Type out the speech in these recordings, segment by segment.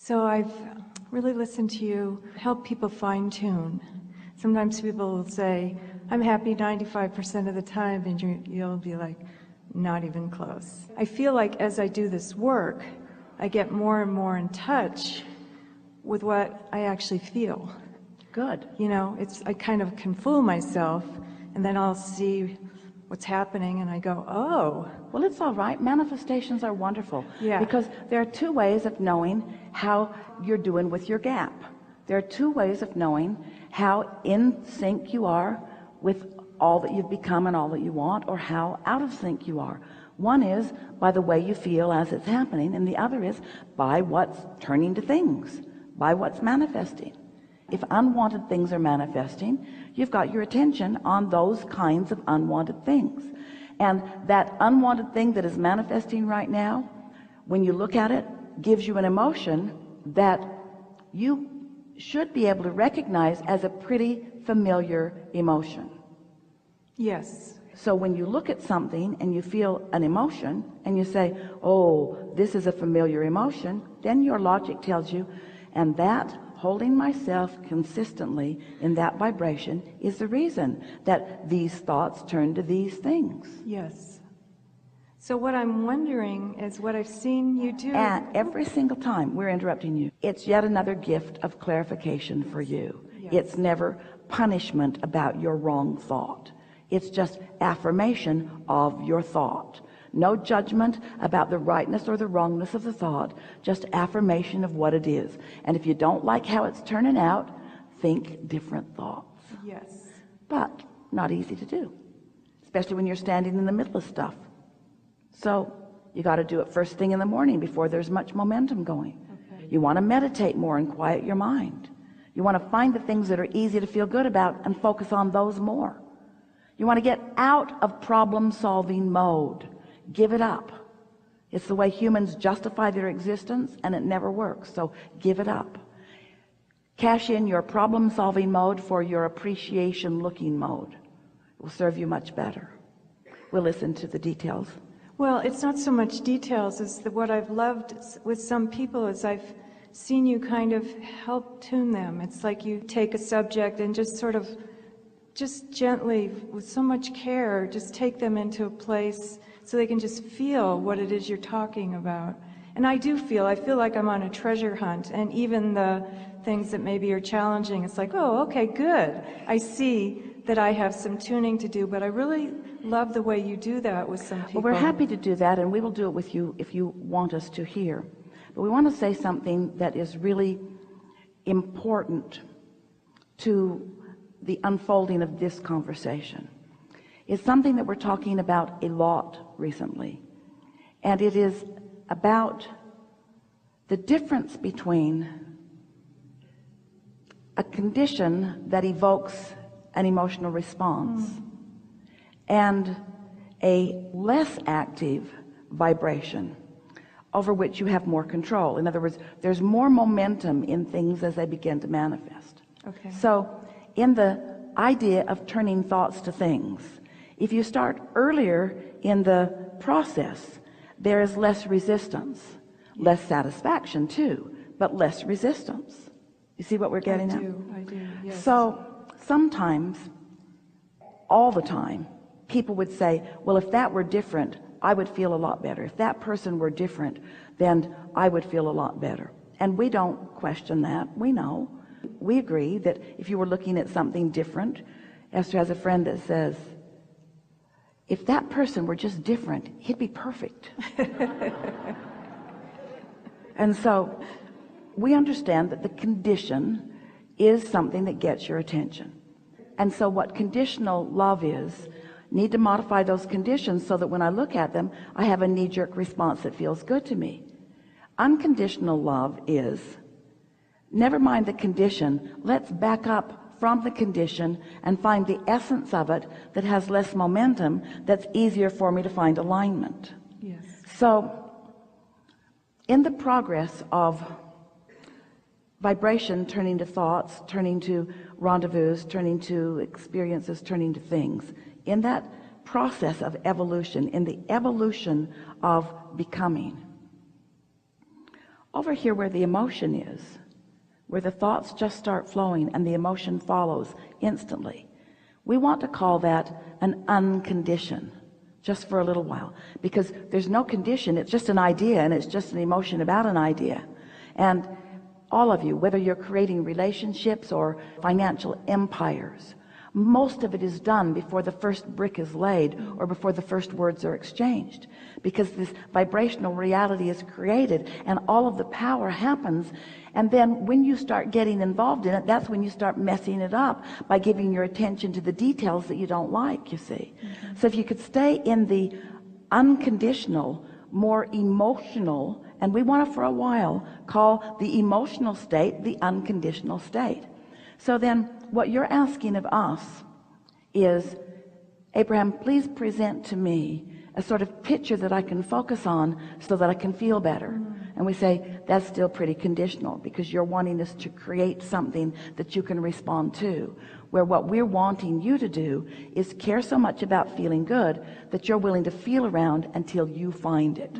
So I've really listened to you help people fine-tune. Sometimes people will say, I'm happy 95% of the time, and you'll be like, not even close. I feel like as I do this work, I get more and more in touch with what I actually feel. Good. You know, I kind of can fool myself, and then I'll see what's happening, and I go, oh. Well, it's all right. Manifestations are wonderful. Yeah. Because there are two ways of knowing how you're doing with your gap. There are two ways of knowing how in sync you are with all that you've become and all that you want, or how out of sync you are. One is by the way you feel as it's happening, and the other is by what's turning to things, by what's manifesting. If unwanted things are manifesting, you've got your attention on those kinds of unwanted things. And that unwanted thing that is manifesting right now, when you look at it, gives you an emotion that you should be able to recognize as a pretty familiar emotion. Yes. So when you look at something and you feel an emotion and you say, oh, this is a familiar emotion, then your logic tells you, and that holding myself consistently in that vibration is the reason that these thoughts turn to these things. Yes. So what I'm wondering is what I've seen you do. And every single time we're interrupting you, it's yet another gift of clarification for you. Yes. It's never punishment about your wrong thought. It's just affirmation of your thought. No judgment about the rightness or the wrongness of the thought, just affirmation of what it is. And if you don't like how it's turning out, think different thoughts. Yes. But not easy to do, especially when you're standing in the middle of stuff. So you got to do it first thing in the morning before there's much momentum going. Okay. You want to meditate more and quiet your mind. You want to find the things that are easy to feel good about and focus on those more. You want to get out of problem-solving mode. Give it up. It's the way humans justify their existence, and it never works. So give it up. Cash in your problem-solving mode for your appreciation-looking mode. It will serve you much better. We'll listen to the details. Well, it's not so much details as what I've loved with some people is I've seen you kind of help tune them. It's like you take a subject and just sort of just gently, with so much care, just take them into a place so they can just feel what it is you're talking about. And I feel like I'm on a treasure hunt, and even the things that maybe are challenging, it's like, oh, okay, good. I see that I have some tuning to do, but I really love the way you do that with some people. Well, we're happy to do that, and we will do it with you if you want us to hear. But we want to say something that is really important to the unfolding of this conversation. It's something that we're talking about a lot recently, and it is about the difference between a condition that evokes an emotional response and a less active vibration over which you have more control. In other words, there's more momentum in things as they begin to manifest. Okay. So in the idea of turning thoughts to things, if you start earlier in the process, there is less resistance, less satisfaction too, but less resistance. You see what we're getting at? I do, yes. So sometimes, all the time, people would say, well, if that were different, I would feel a lot better. If that person were different, then I would feel a lot better. And we don't question that. We know. We agree that if you were looking at something different, Esther has a friend that says, if that person were just different, he'd be perfect. And so we understand that the condition is something that gets your attention. And so what conditional love is, need to modify those conditions so that when I look at them, I have a knee-jerk response that feels good to me. Unconditional love is, never mind the condition, let's back up from the condition and find the essence of it that has less momentum, that's easier for me to find alignment. Yes. So in the progress of vibration turning to thoughts, turning to rendezvous, turning to experiences, turning to things, in that process of evolution, in the evolution of becoming, over here where the emotion is, where the thoughts just start flowing and the emotion follows instantly. We want to call that an unconditioned, just for a little while, because there's no condition. It's just an idea, and it's just an emotion about an idea. And all of you, whether you're creating relationships or financial empires, most of it is done before the first brick is laid or before the first words are exchanged, because this vibrational reality is created and all of the power happens. And then when you start getting involved in it, that's when you start messing it up by giving your attention to the details that you don't like, you see. So if you could stay in the unconditional, more emotional, and we want to for a while call the emotional state the unconditional state. So then what you're asking of us is, Abraham, please present to me a sort of picture that I can focus on so that I can feel better. And we say, that's still pretty conditional, because you're wanting us to create something that you can respond to, where what we're wanting you to do is care so much about feeling good that you're willing to feel around until you find it.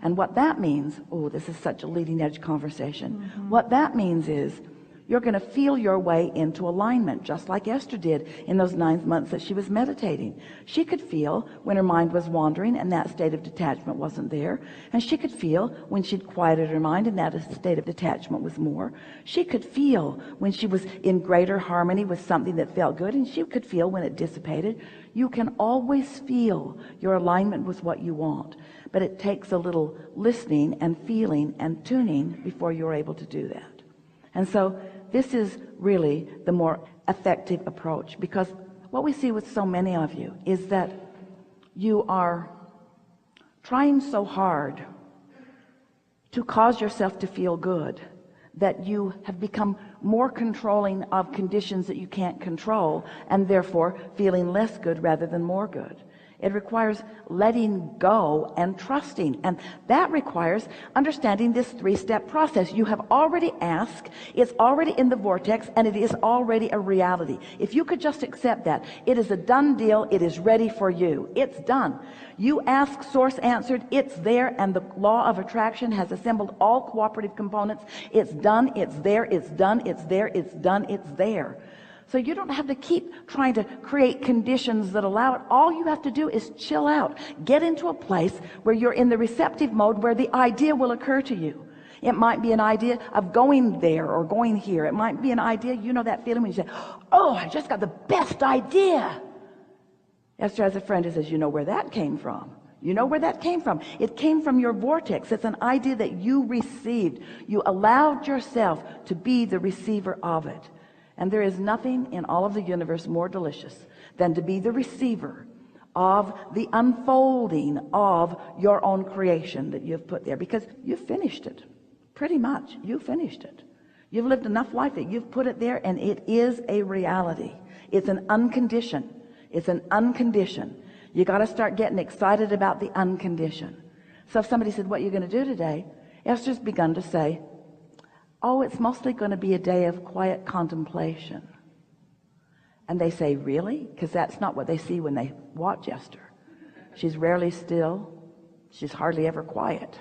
And what that means, oh, this is such a leading edge conversation. What that means is you're going to feel your way into alignment, just like Esther did in those 9 months that she was meditating. She could feel when her mind was wandering and that state of detachment wasn't there. And she could feel when she'd quieted her mind and that state of detachment was more. She could feel when she was in greater harmony with something that felt good, and she could feel when it dissipated. You can always feel your alignment with what you want, but it takes a little listening and feeling and tuning before you're able to do that. And so this is really the more effective approach, because what we see with so many of you is that you are trying so hard to cause yourself to feel good that you have become more controlling of conditions that you can't control, and therefore feeling less good rather than more good. It requires letting go and trusting, and that requires understanding this 3-step process. You have already asked, it's already in the vortex, and it is already a reality. If you could just accept that, it is a done deal. It is ready for you. It's done. You ask, source answered, it's there, and the law of attraction has assembled all cooperative components. It's done, it's there, it's done, it's there, it's done, it's there. So you don't have to keep trying to create conditions that allow it. All you have to do is chill out. Get into a place where you're in the receptive mode, where the idea will occur to you. It might be an idea of going there or going here. It might be an idea, you know that feeling when you say, oh, I just got the best idea. Esther has a friend who says, you know where that came from. You know where that came from. It came from your vortex. It's an idea that you received. You allowed yourself to be the receiver of it. And there is nothing in all of the universe more delicious than to be the receiver of the unfolding of your own creation that you've put there, because you've finished it. Pretty much, you finished it. You've lived enough life that you've put it there, and it is a reality. It's an unconditioned. It's an unconditioned. You got to start getting excited about the unconditioned. So if somebody said, what are you going to do today? Esther's begun to say, oh, it's mostly going to be a day of quiet contemplation. And they say, really? Because that's not what they see when they watch Esther. She's rarely still. She's hardly ever quiet.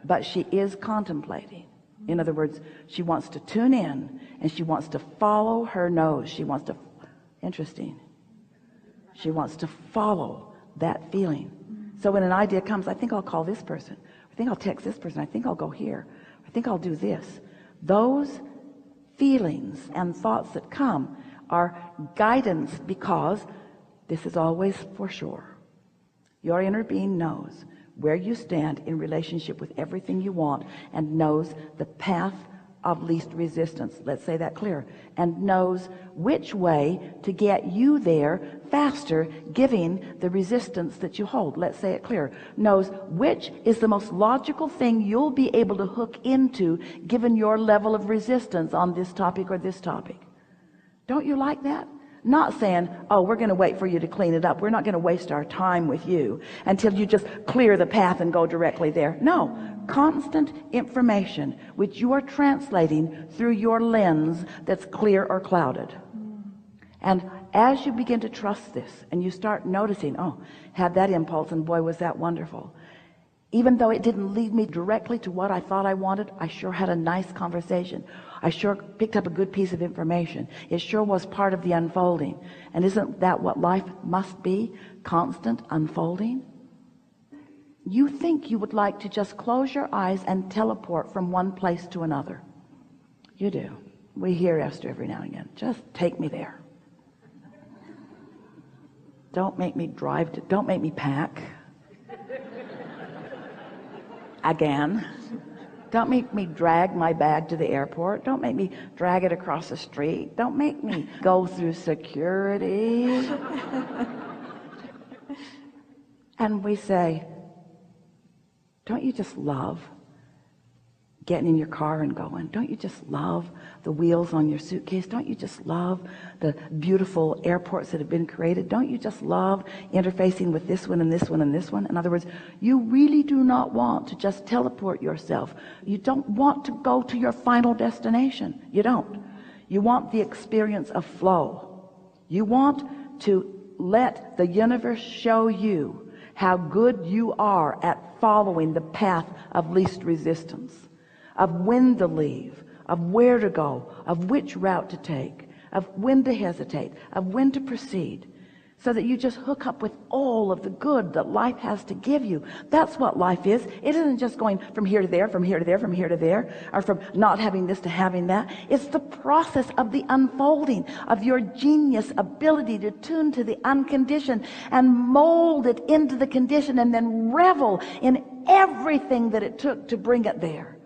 But she is contemplating. In other words, she wants to tune in, and she wants to follow her nose. She wants to, interesting. She wants to follow that feeling. So when an idea comes, I think I'll call this person. I think I'll text this person. I think I'll go here. I think I'll do this. Those feelings and thoughts that come are guidance, because this is always for sure. Your inner being knows where you stand in relationship with everything you want, and knows the path of least resistance. Let's say that clear. And knows which way to get you there faster, giving the resistance that you hold. Let's say it clear. Knows which is the most logical thing you'll be able to hook into given your level of resistance on this topic or this topic. Don't you like that? Not saying, oh, we're going to wait for you to clean it up. We're not going to waste our time with you until you just clear the path and go directly there. No, constant information which you are translating through your lens that's clear or clouded. And as you begin to trust this and you start noticing, oh, had that impulse and boy was that wonderful, Even though it didn't lead me directly to what I thought I wanted, I sure had a nice conversation. I sure picked up a good piece of information. It sure was part of the unfolding. And isn't that what life must be? Constant unfolding? You think you would like to just close your eyes and teleport from one place to another. You do. We hear Esther every now and again. Just take me there. Don't make me drive. Don't make me pack. Again. Don't make me drag my bag to the airport. Don't make me drag it across the street. Don't make me go through security. And we say, don't you just love getting in your car and going? Don't you just love the wheels on your suitcase? Don't you just love the beautiful airports that have been created? Don't you just love interfacing with this one and this one and this one? In other words, you really do not want to just teleport yourself. You don't want to go to your final destination. You don't. You want the experience of flow. You want to let the universe show you how good you are at following the path of least resistance, of when to leave, of where to go, of which route to take, of when to hesitate, of when to proceed, so that you just hook up with all of the good that life has to give you. That's what life is. It isn't just going from here to there, from here to there, from here to there, or from not having this to having that. It's the process of the unfolding of your genius ability to tune to the unconditioned and mold it into the condition, and then revel in everything that it took to bring it there.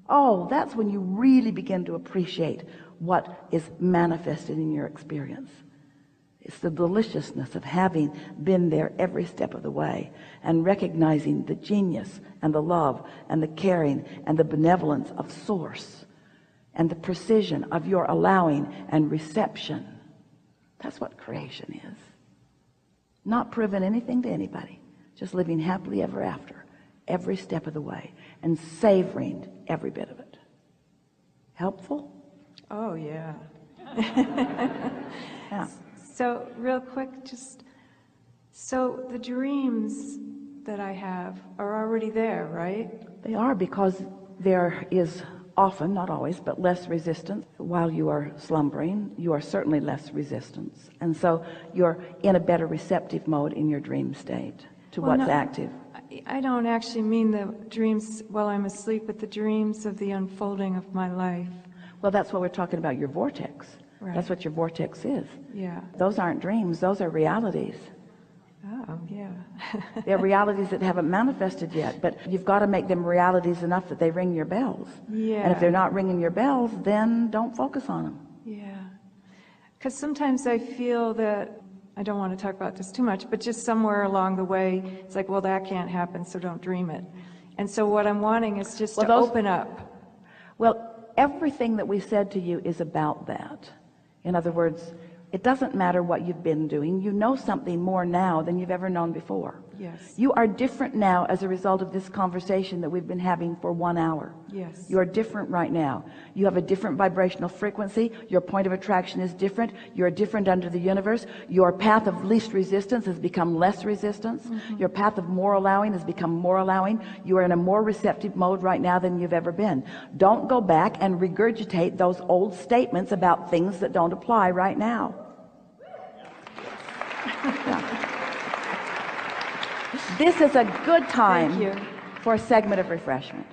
Oh, that's when you really begin to appreciate what is manifested in your experience. It's the deliciousness of having been there every step of the way, and recognizing the genius and the love and the caring and the benevolence of Source, and the precision of your allowing and reception. That's what creation is. Not proving anything to anybody, just living happily ever after, every step of the way, and savoring every bit of it. Helpful? Oh, yeah. Yeah. So real quick, so the dreams that I have are already there, right? They are, because there is often, not always, but less resistance. While you are slumbering, you are certainly less resistance. And so you're in a better receptive mode in your dream state to what's active. I don't actually mean the dreams while I'm asleep, but the dreams of the unfolding of my life. Well, that's what we're talking about, your vortex. Right. That's what your vortex is. Yeah. Those aren't dreams, those are realities. Oh, yeah. They're realities that haven't manifested yet, but you've got to make them realities enough that they ring your bells. Yeah. And if they're not ringing your bells, then don't focus on them. Yeah. Because sometimes I feel that, I don't want to talk about this too much, but just somewhere along the way, it's like, well, that can't happen, so don't dream it. And so what I'm wanting is just to open up. Well, everything that we said to you is about that. In other words, it doesn't matter what you've been doing. You know something more now than you've ever known before. Yes. You are different now as a result of this conversation that we've been having for 1 hour. Yes. You are different right now. You have a different vibrational frequency. Your point of attraction is different. You're different under the universe. Your path of least resistance has become less resistance. Mm-hmm. Your path of more allowing has become more allowing. You are in a more receptive mode right now than you've ever been. Don't go back and regurgitate those old statements about things that don't apply right now. Yeah. This is a good time for a segment of refreshment.